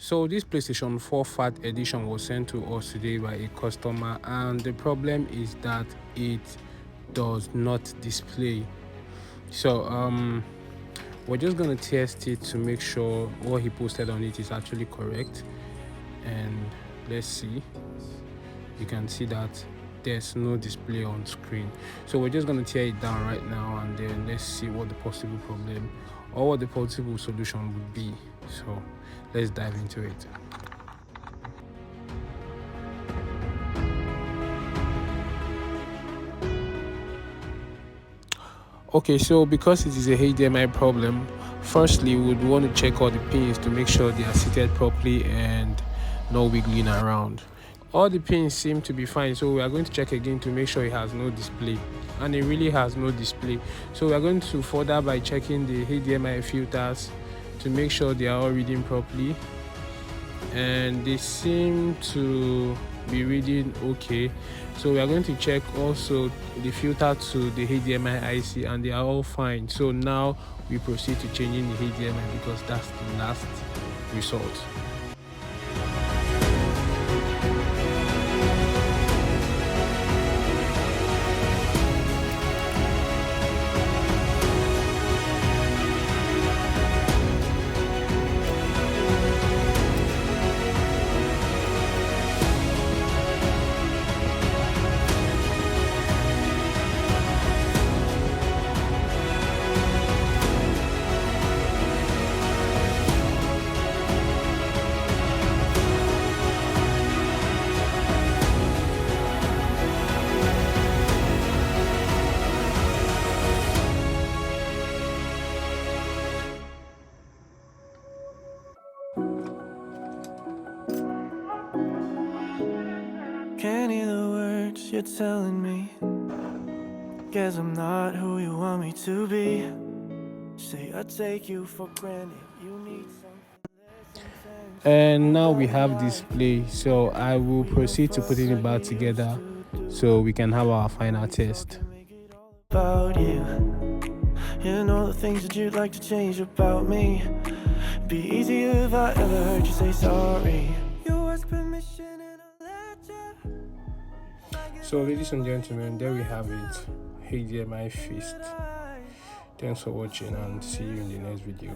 So this PlayStation 4 Fat Edition was sent to us today by a customer, and the problem is that it does not display. So we're just gonna test it to make sure what he posted on it is actually correct. And let's see. You can see that there's no display on screen. So we're just going to tear it down right now, and then let's see what the possible problem or what the possible solution would be. So let's dive into it. Okay, so because it is a HDMI problem, firstly we would want to check all the pins to make sure they are seated properly and no wiggling around. All the pins seem to be fine, so we are going to check again to make sure it has no display, and it really has no display. So we are going to further by checking the HDMI filters to make sure they are all reading properly, and they seem to be reading okay. So we are going to check also the filter to the HDMI IC, and they are all fine. So now we proceed to changing the HDMI because that's the last result. Can't hear the words you're telling me. Guess I'm not who you want me to be. Say I take you for granted. You need something. And now we have display, so I will proceed to putting it back together so we can have our final test. About you, you know the things that you'd like to change about me. It'd be easier if I ever heard you say sorry. You ask permission and I'll let you. So ladies and gentlemen, there we have it, HDMI fixed. Thanks for watching, and see you in the next video.